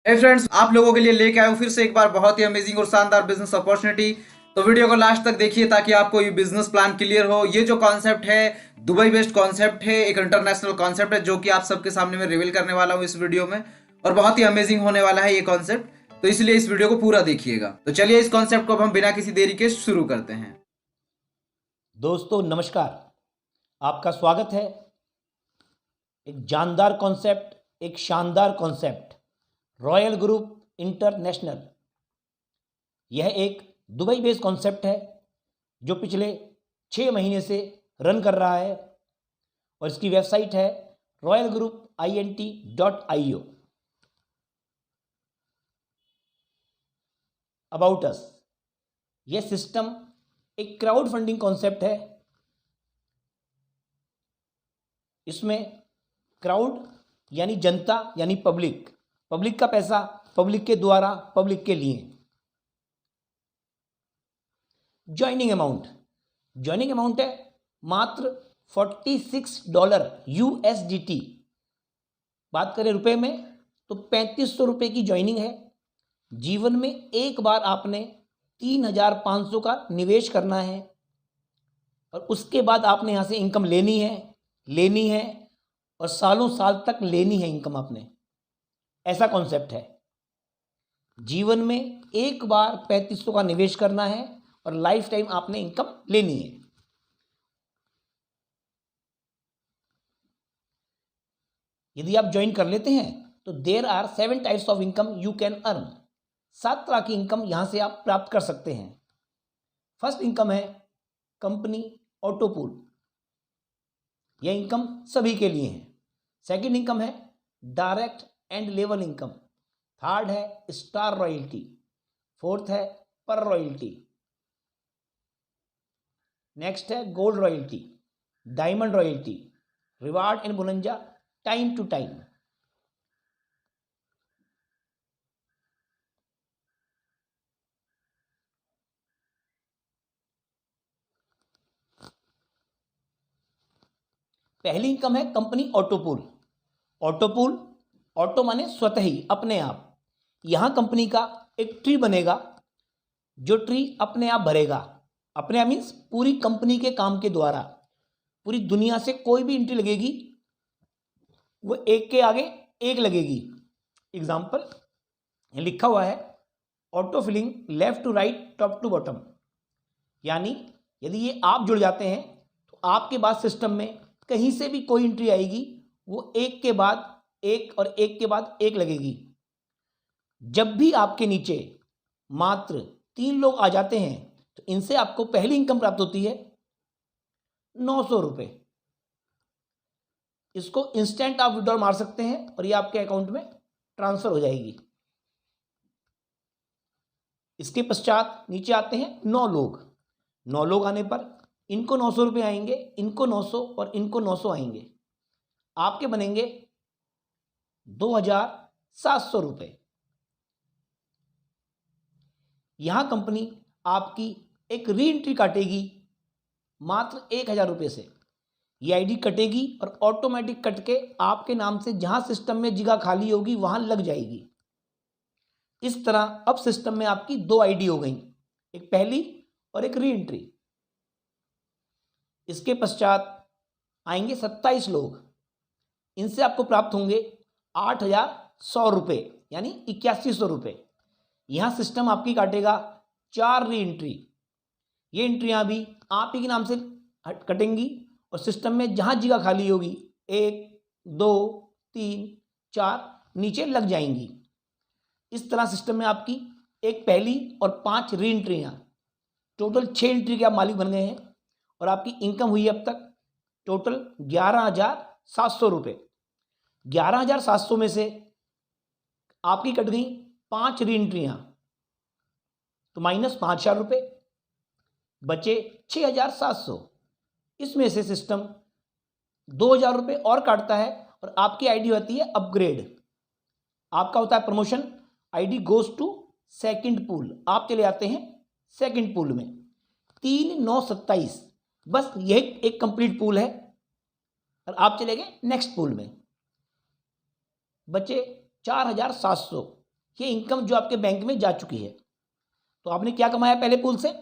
हे friends, आप लोगों के लिए लेके आया हूँ फिर से एक बार बहुत ही अमेजिंग और शानदार बिजनेस अपॉर्चुनिटी। तो वीडियो को लास्ट तक देखिए ताकि आपको ये बिजनेस प्लान क्लियर हो। ये जो कॉन्सेप्ट है दुबई बेस्ड कॉन्सेप्ट है, एक इंटरनेशनल कॉन्सेप्ट है जो कि आप सबके सामने मैं रिवील करने वाला हूँ इस वीडियो में। और बहुत ही अमेजिंग होने वाला है ये कॉन्सेप्ट, तो इसलिए इस वीडियो को पूरा देखिएगा। तो चलिए इस कॉन्सेप्ट को अब हम बिना किसी देरी के शुरू करते हैं। दोस्तों नमस्कार, आपका स्वागत है। एक जानदार कॉन्सेप्ट, एक शानदार कॉन्सेप्ट, रॉयल ग्रुप इंटरनेशनल। यह एक दुबई बेस्ड कॉन्सेप्ट है जो पिछले 6 महीने से रन कर रहा है और इसकी वेबसाइट है royalgroupint.io। अबाउट अस, यह सिस्टम एक क्राउड फंडिंग कॉन्सेप्ट है। इसमें क्राउड यानी जनता यानी पब्लिक, पब्लिक का पैसा पब्लिक के द्वारा पब्लिक के लिए। ज्वाइनिंग अमाउंट है मात्र $46 USDT। बात करें रुपए में तो 3500 रुपये की ज्वाइनिंग है। जीवन में एक बार आपने 3500 का निवेश करना है और उसके बाद आपने यहाँ से इनकम लेनी है और सालों साल तक लेनी है इनकम आपने। ऐसा कॉन्सेप्ट है। जीवन में एक बार 3500 का निवेश करना है और लाइफ टाइम आपने इनकम लेनी है। यदि आप ज्वाइन कर लेते हैं तो there are 7 types of income you can earn. 7 तरह की इनकम यहां से आप प्राप्त कर सकते हैं। फर्स्ट इनकम है कंपनी ऑटो पूल। यह इनकम सभी के लिए है। सेकंड इनकम है direct and level income. Third है स्टार रॉयल्टी। फोर्थ है पर रॉयल्टी। नेक्स्ट है gold royalty, diamond royalty, reward and bonanza time to time. पहली इनकम है company auto pool. Auto pool, auto माने स्वतः ही, अपने आप। यहां कंपनी का एक ट्री बनेगा जो ट्री अपने आप भरेगा। अपने आप मीन्स पूरी कंपनी के काम के द्वारा। पूरी दुनिया से कोई भी एंट्री लगेगी वो एक के आगे एक लगेगी। एग्जाम्पल लिखा हुआ है auto filling left to right top to bottom. यानी यदि ये आप जुड़ जाते हैं तो आपके बाद सिस्टम में कहीं से भी कोई एंट्री आएगी वो एक के बाद एक और एक के बाद एक लगेगी। जब भी आपके नीचे मात्र 3 लोग आ जाते हैं तो इनसे आपको पहली इनकम प्राप्त होती है 900 रुपये। इसको इंस्टेंट आप विड्रॉल मार सकते हैं और ये आपके अकाउंट में ट्रांसफर हो जाएगी। इसके पश्चात नीचे आते हैं 9 लोग। 9 लोग आने पर इनको 900 रुपये आएंगे, इनको 900 और इनको 900 आएंगे। आपके बनेंगे 2700 रुपये। यहां कंपनी आपकी एक री एंट्री काटेगी मात्र 1000 रुपये से। ये आईडी कटेगी और ऑटोमेटिक कट के आपके नाम से जहां सिस्टम में जगह खाली होगी वहां लग जाएगी। इस तरह अब सिस्टम में आपकी 2 आईडी हो गई, एक पहली और एक री एंट्री। इसके पश्चात आएंगे 27 लोग। इनसे आपको प्राप्त होंगे 8100 रुपये यानी 8100 रुपये। यहां सिस्टम आपकी काटेगा 4 री एंट्री। ये एंट्रियां भी आप ही के नाम से कटेंगी और सिस्टम में जहां जगह खाली होगी 1 2 3 4 नीचे लग जाएंगी। इस तरह सिस्टम में आपकी एक पहली और 5 री एंट्रियां, टोटल 6 एंट्री के आप मालिक बन गए हैं और आपकी इनकम हुई अब तक टोटल 11,700 रुपये। 11,700 में से आपकी कट गई 5 री एंट्रियां तो माइनस 5,000 रुपये, बचे 6,700। इसमें से सिस्टम 2,000 रुपये और काटता है और आपकी आईडी होती है अपग्रेड। आपका होता है promotion, ID goes to second pool. आप चले आते हैं सेकंड पूल में 3927। बस यह एक कंप्लीट पूल है और आप चले गए नेक्स्ट पूल में। बचे 4700। ये इनकम जो आपके बैंक में जा चुकी है। तो आपने क्या कमाया पहले पूल से?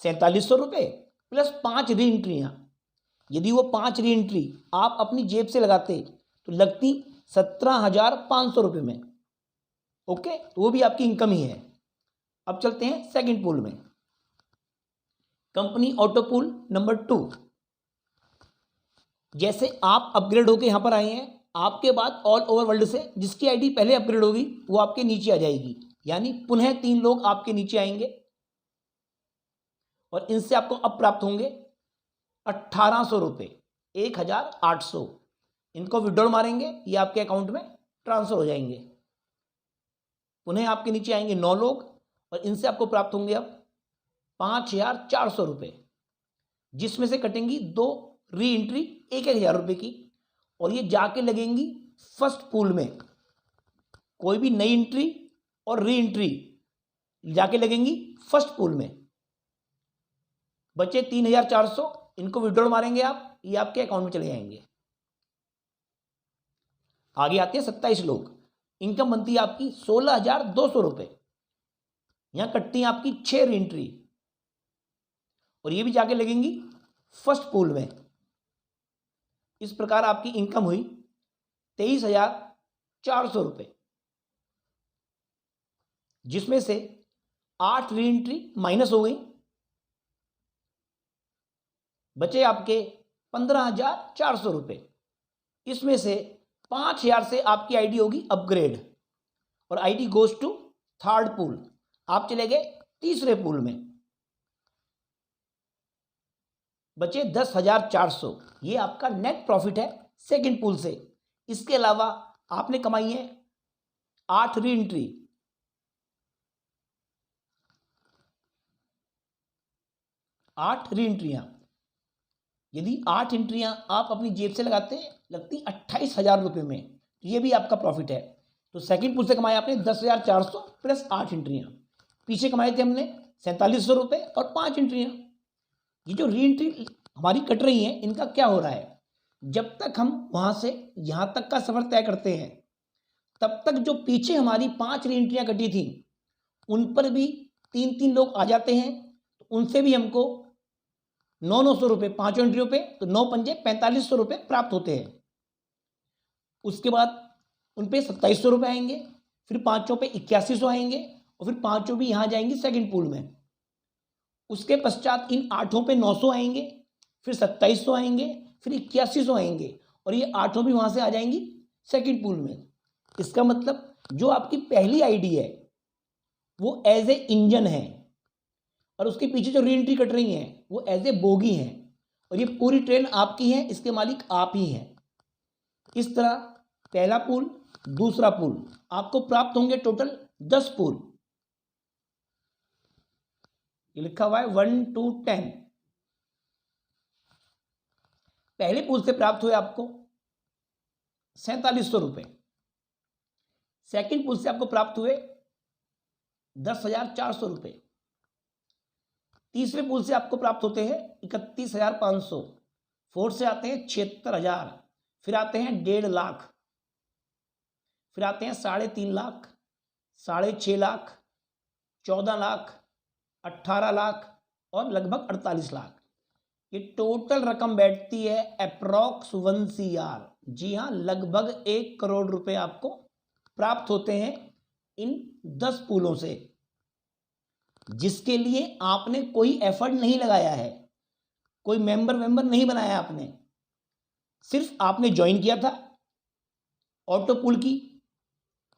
4700 रुपये प्लस 5 री एंट्रियाँ। यदि वो 5 री एंट्री आप अपनी जेब से लगाते तो लगती 17,500 रुपये में। ओके, तो वो भी आपकी इनकम ही है। अब चलते हैं सेकंड पूल में, कंपनी ऑटो पूल नंबर 2। जैसे आप अपग्रेड होके यहाँ पर आए हैं, आपके बाद ऑल ओवर वर्ल्ड से जिसकी आईडी पहले अपग्रेड होगी वो आपके नीचे आ जाएगी, यानी पुनः 3 लोग आपके नीचे आएंगे और इनसे आपको अब प्राप्त होंगे 1800 रुपये, 1800। इनको विड्रॉल मारेंगे, ये आपके अकाउंट में ट्रांसफर हो जाएंगे। पुनः आपके नीचे आएंगे 9 लोग और इनसे आपको प्राप्त होंगे अब 5400 रुपये, जिसमें से कटेंगी 2 री एंट्री 1000 रुपये की और ये जाके लगेंगी फर्स्ट पूल में। कोई भी नई एंट्री और री एंट्री जाके लगेंगी फर्स्ट पूल में। बचे 3400, इनको विड्रॉल मारेंगे आप, ये आपके अकाउंट में चले जाएंगे। आगे आते हैं 27 लोग, इनकम बनती है आपकी 16,200 रुपये। यहां कटती है आपकी 6 री एंट्री और ये भी जाके लगेंगी फर्स्ट पूल में। इस प्रकार आपकी इनकम हुई 23,400 रुपये, जिसमें से 8 री एंट्री माइनस हो गई, बचे आपके 15,400 रुपये। इसमें से 5,000 से आपकी आईडी होगी अपग्रेड और ID goes to third pool. आप चले गए तीसरे पूल में, बचे 10,400। ये आपका नेट प्रॉफिट है सेकंड पूल से। इसके अलावा आपने कमाई है 8 री एंट्री, 8 री एंट्रियां। यदि 8 एंट्रियां आप अपनी जेब से लगाते हैं लगती 28,000 रुपये में, तो ये भी आपका प्रॉफिट है। तो सेकंड पूल से कमाया आपने 10,400 प्लस 8 एंट्रियां। पीछे कमाए थे हमने 4700 रुपये और 5 एंट्रियां। ये जो री एंट्री हमारी कट रही हैं, इनका क्या हो रहा है? जब तक हम वहाँ से यहाँ तक का सफ़र तय करते हैं तब तक जो पीछे हमारी 5 री एंट्रियाँ कटी थी उन पर भी 3-3 लोग आ जाते हैं, तो उनसे भी हमको 900 रुपये 5 एंट्रियों पे, तो 9 पंजे 4500 रुपये प्राप्त होते हैं। उसके बाद उन पे 2700 रुपये आएंगे, फिर 5 पे 8100 आएंगे और फिर 5 भी यहाँ जाएंगी सेकंड पूल में। उसके पश्चात इन 8 पे 900 आएंगे, फिर 2700 आएंगे, फिर 8100 आएंगे और ये 8 भी वहाँ से आ जाएंगी सेकंड पूल में। इसका मतलब जो आपकी पहली आईडी है वो एज ए इंजन है और उसके पीछे जो री एंट्री कट रही हैं वो एज ए बोगी हैं और ये पूरी ट्रेन आपकी है, इसके मालिक आप ही हैं। इस तरह पहला पूल, दूसरा पूल, आपको प्राप्त होंगे टोटल 10 पूल। ये लिखा हुआ है 1 to 10। पहले पूल से प्राप्त हुए आपको 4700 रुपये, सेकंड पूल से आपको प्राप्त हुए 10,400 रुपये, तीसरे पूल से आपको प्राप्त होते हैं 31,500, फोर्थ से आते हैं 76,000, फिर आते हैं 1.5 लाख, फिर आते हैं 3.5 लाख, 6.5 लाख, 14 लाख, 18 लाख और लगभग 48 लाख। ये टोटल रकम बैठती है अप्रॉक्स 1 CR। जी हाँ, लगभग 1 करोड़ रुपए आपको प्राप्त होते हैं इन 10 पूलों से, जिसके लिए आपने कोई एफर्ट नहीं लगाया है, कोई मेंबर नहीं बनाया आपने, सिर्फ आपने ज्वाइन किया था। ऑटो पूल की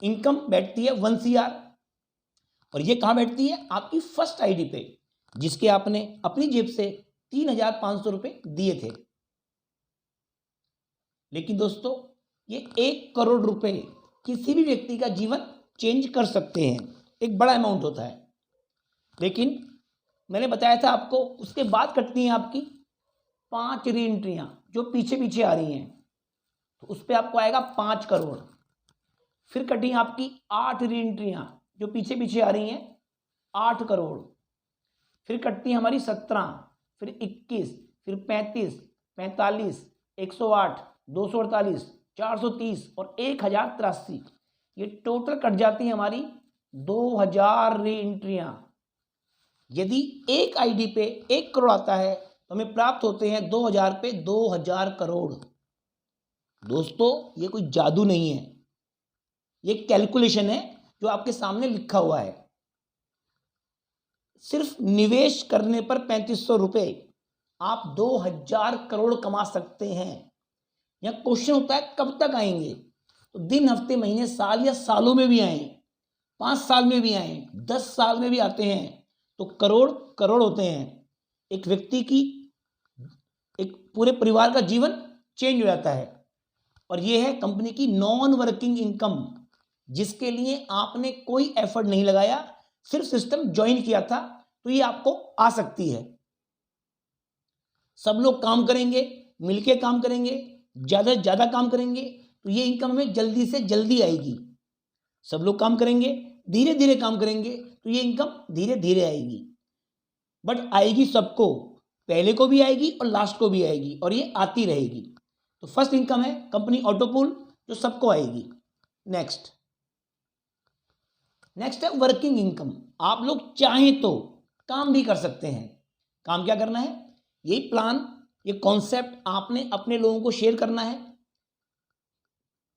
इनकम बैठती है 1 CR और ये कहाँ बैठती है? आपकी फर्स्ट आईडी पे, जिसके आपने अपनी जेब से 3,500 रुपये दिए थे। लेकिन दोस्तों, ये 1 करोड़ रुपए किसी भी व्यक्ति का जीवन चेंज कर सकते हैं, एक बड़ा अमाउंट होता है। लेकिन मैंने बताया था आपको, उसके बाद कटती हैं आपकी 5 री एंट्रियाँ जो पीछे पीछे आ रही हैं, तो उस पर आपको आएगा 5 करोड़। फिर कटी आपकी 8 री एंट्रियाँ जो पीछे पीछे आ रही हैं, 8 करोड़। फिर कटती है हमारी 17, फिर 21, फिर 35, 45, 108, 248, 430 और 1083। ये टोटल कट जाती है हमारी 2000 री एंट्रियां। यदि एक आईडी पे 1 करोड़ आता है तो हमें प्राप्त होते हैं 2000 पे 2000 करोड़। दोस्तों ये कोई जादू नहीं है, ये कैलकुलेशन है जो आपके सामने लिखा हुआ है। सिर्फ निवेश करने पर 3500 रुपए आप 2000 करोड़ कमा सकते हैं। यह क्वेश्चन होता है कब तक आएंगे, तो दिन, हफ्ते, महीने, साल या सालों में भी आए, 5 साल में भी आए, 10 साल में भी आते हैं, तो करोड़ करोड़ होते हैं। एक व्यक्ति की, एक पूरे परिवार का जीवन चेंज हो जाता है। और यह है कंपनी की नॉन वर्किंग इनकम, जिसके लिए आपने कोई एफर्ट नहीं लगाया, सिर्फ सिस्टम ज्वाइन किया था, तो ये आपको आ सकती है। सब लोग काम करेंगे, मिलके काम करेंगे, ज्यादा से ज्यादा काम करेंगे, तो ये इनकम हमें जल्दी से जल्दी आएगी। सब लोग काम करेंगे, धीरे धीरे काम करेंगे, तो ये इनकम धीरे धीरे आएगी, बट आएगी सबको, पहले को भी आएगी और लास्ट को भी आएगी, और ये आती रहेगी। तो फर्स्ट इनकम है कंपनी ऑटोपूल, जो सबको आएगी। नेक्स्ट है वर्किंग इनकम। आप लोग चाहें तो काम भी कर सकते हैं। काम क्या करना है, यही प्लान, ये कॉन्सेप्ट आपने अपने लोगों को शेयर करना है।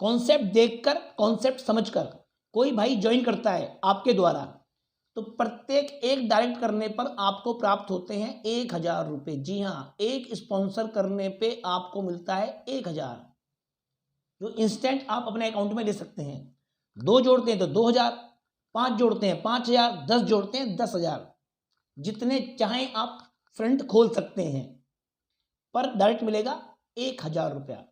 कॉन्सेप्ट देखकर, कॉन्सेप्ट समझकर कोई भाई ज्वाइन करता है आपके द्वारा, तो प्रत्येक एक डायरेक्ट करने पर आपको प्राप्त होते हैं 1000 रुपये। जी हाँ, एक स्पॉन्सर करने पे आपको मिलता है 1000, जो इंस्टेंट आप अपने अकाउंट में ले सकते हैं। 2 जोड़ते हैं तो 2000, 5 जोड़ते हैं 5000, 10 जोड़ते हैं 10,000, जितने चाहें आप फ्रंट खोल सकते हैं, पर डायरेक्ट मिलेगा 1000 रुपया।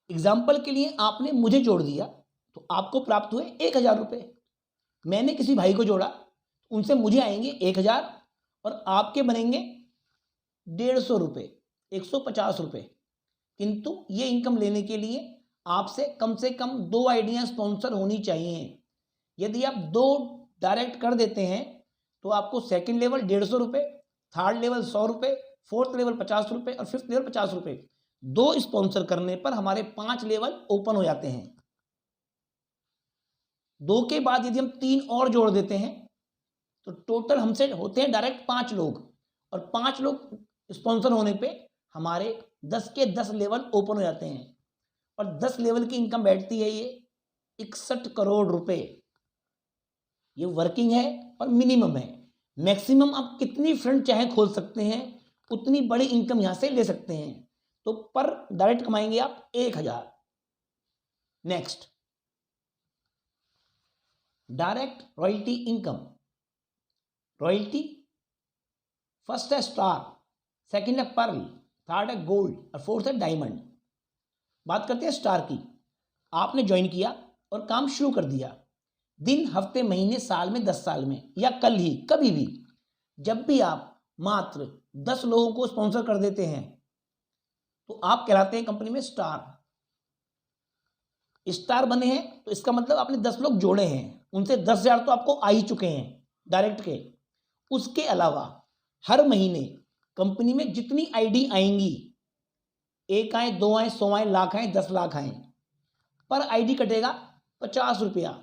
एग्जाम्पल के लिए आपने मुझे जोड़ दिया तो आपको प्राप्त हुए 1000 रुपये। मैंने किसी भाई को जोड़ा, उनसे मुझे आएंगे 1000 और आपके बनेंगे 150 रुपये, 150 रुपये। किंतु ये इनकम लेने के लिए आपसे कम 2 आइडिया स्पॉन्सर होनी चाहिए। यदि आप 2 डायरेक्ट कर देते हैं तो आपको सेकंड लेवल 150 रुपये, थर्ड लेवल 100 रुपये, फोर्थ लेवल 50 रुपये और फिफ्थ लेवल 50 रुपये। 2 स्पॉन्सर करने पर हमारे 5 लेवल ओपन हो जाते हैं। 2 के बाद यदि हम 3 और जोड़ देते हैं तो टोटल हमसे होते हैं डायरेक्ट 5 लोग, और 5 लोग स्पॉन्सर होने पे हमारे 10 के 10 लेवल ओपन हो जाते हैं, और 10 लेवल की इनकम बैठती है ये 61 करोड़ रुपए। ये वर्किंग है और मिनिमम है। मैक्सिमम आप कितनी फ्रंट चाहे खोल सकते हैं, उतनी बड़ी इनकम यहां से ले सकते हैं। तो पर डायरेक्ट कमाएंगे आप 1000। Next, direct royalty income. Royalty first है स्टार, सेकंड है पर्ल, थर्ड है गोल्ड और फोर्थ है डायमंड। बात करते हैं स्टार की। आपने ज्वाइन किया और काम शुरू कर दिया, दिन, हफ्ते, महीने, साल में, 10 साल में, या कल ही, कभी भी, जब भी आप मात्र 10 लोगों को स्पॉन्सर कर देते हैं तो आप कहलाते हैं कंपनी में स्टार। स्टार बने हैं तो इसका मतलब आपने 10 लोग जोड़े हैं, उनसे 10,000 तो आपको आ ही चुके हैं डायरेक्ट के। उसके अलावा हर महीने कंपनी में जितनी आईडी आएंगी, 1 आए, 2 आए, 100 आए, लाख आए, 10 लाख आए, पर आईडी कटेगा 50 रुपया,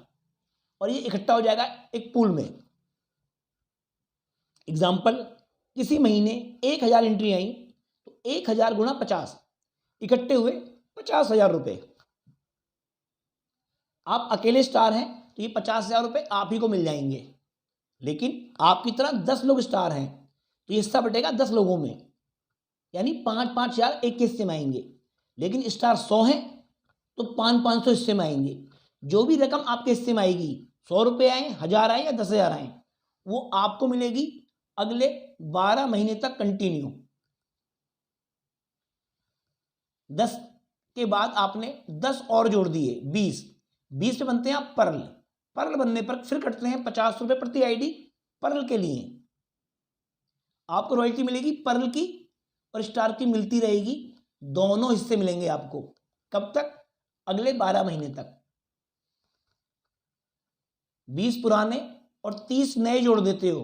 और ये इकट्ठा हो जाएगा एक पूल में। एग्जाम्पल, किसी महीने 1000 एंट्री आई तो 1000 गुणा 50, इकट्ठे हुए 50,000 रुपए। आप अकेले स्टार हैं तो ये 50,000 रुपए आप ही को मिल जाएंगे, लेकिन आपकी तरह 10 लोग स्टार हैं तो ये हिस्सा बटेगा 10 लोगों में, यानी 5-5 हजार एक हिस्से में आएंगे। लेकिन स्टार 100 हैं तो 500 हिस्से में आएंगे। जो भी रकम आपके हिस्से में आएगी, 100 रुपये आए, 1000 आए या 10,000 आए, वो आपको मिलेगी अगले 12 महीने तक कंटिन्यू। 10 के बाद आपने 10 और जोड़ दिए, 20 पे बनते हैं आप पर्ल। पर्ल बनने पर फिर कटते हैं 50 रुपये प्रति आईडी पर्ल के लिए। आपको रॉयल्टी मिलेगी पर्ल की और स्टार की मिलती रहेगी, दोनों हिस्से मिलेंगे आपको। कब तक? अगले 12 महीने तक। 20 पुराने और 30 नए जोड़ देते हो,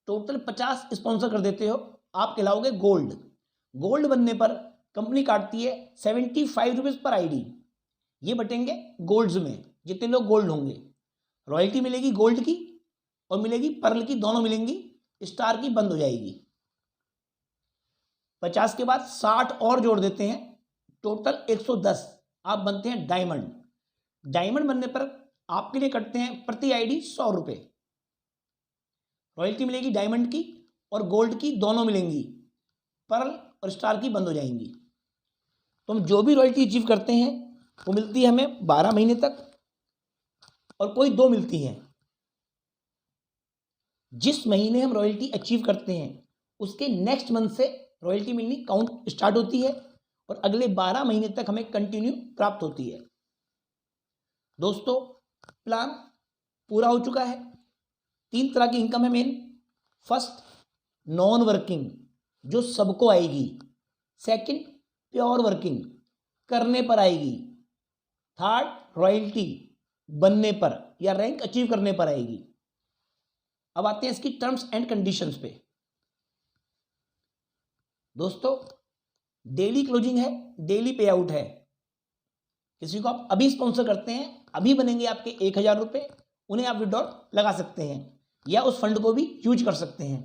टोटल 50 स्पॉन्सर कर देते हो, आप कहलाओगे गोल्ड। गोल्ड बनने पर कंपनी काटती है 75 रुपीज पर आईडी, ये बटेंगे गोल्ड्स में। जितने लोग गोल्ड होंगे। रॉयल्टी मिलेगी गोल्ड की और मिलेगी पर्ल की, दोनों मिलेंगी। स्टार की बंद हो जाएगी। 50 के बाद 60 और जोड़ देते हैं, टोटल 110। आप बनते हैं डायमंड। डायमंड बनने पर आपके लिए कटते हैं प्रति आईडी 100 रुपये। रॉयल्टी मिलेगी डायमंड की और गोल्ड की, दोनों मिलेंगी। पर्ल और स्टार की बंद हो जाएंगी। तो हम जो भी रॉयल्टी अचीव करते हैं वो मिलती है हमें 12 महीने तक, और कोई 2 मिलती हैं। जिस महीने हम रॉयल्टी अचीव करते हैं उसके नेक्स्ट मंथ से रॉयल्टी मिलनी काउंट स्टार्ट होती है और अगले 12 महीने तक हमें कंटिन्यू प्राप्त होती है। दोस्तों, प्लान पूरा हो चुका है। 3 तरह की इनकम है मेन। फर्स्ट, नॉन वर्किंग, जो सबको आएगी। सेकंड, प्योर वर्किंग, करने पर आएगी। थर्ड, रॉयल्टी बनने पर या रैंक अचीव करने पर आएगी। अब आते हैं इसकी टर्म्स एंड कंडीशंस पे। दोस्तों, डेली क्लोजिंग है, डेली पे आउट है। किसी को आप अभी स्पॉन्सर करते हैं, अभी बनेंगे आपके 1000 रुपये, उन्हें आप विड्रॉ लगा सकते हैं या उस फंड को भी यूज कर सकते हैं।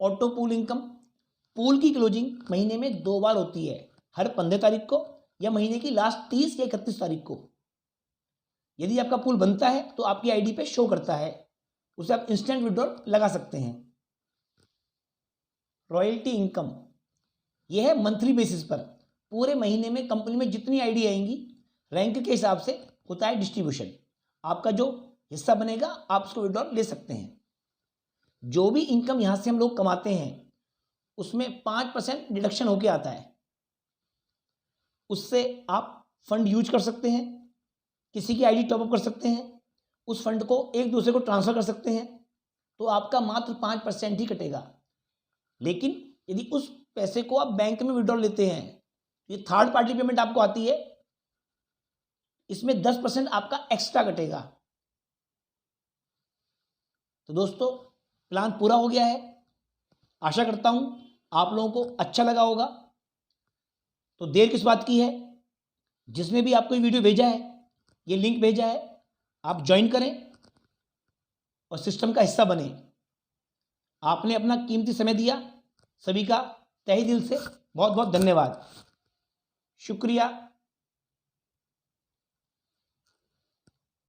ऑटो पूल इनकम, पूल की क्लोजिंग महीने में 2 बार होती है, हर 15 तारीख को या महीने की लास्ट 30 या 31 तारीख को। यदि आपका पूल बनता है तो आपकी आईडी पे शो करता है, उसे आप इंस्टेंट विड्रॉ लगा सकते हैं। रॉयल्टी इनकम, यह है मंथली बेसिस पर। पूरे महीने में कंपनी में जितनी आईडी आएंगी रैंक के हिसाब से होता है डिस्ट्रीब्यूशन। आपका जो हिस्सा बनेगा आप उसको विड्रॉ ले सकते हैं। जो भी इनकम यहाँ से हम लोग कमाते हैं उसमें 5% डिडक्शन होके आता है। उससे आप फंड यूज कर सकते हैं, किसी की आईडी टॉपअप कर सकते हैं, उस फंड को एक दूसरे को ट्रांसफर कर सकते हैं, तो आपका मात्र 5% ही कटेगा। लेकिन यदि उस पैसे को आप बैंक में विड्रॉ लेते हैं, ये थर्ड पार्टी पेमेंट आपको आती है, इसमें 10% आपका एक्स्ट्रा कटेगा। तो दोस्तों, प्लान पूरा हो गया है। आशा करता हूं आप लोगों को अच्छा लगा होगा। तो देर किस बात की है, जिसने भी आपको ये वीडियो भेजा है, ये लिंक भेजा है, आप ज्वाइन करें और सिस्टम का हिस्सा बने। आपने अपना कीमती समय दिया, सभी का तहे दिल से बहुत बहुत धन्यवाद। शुक्रिया।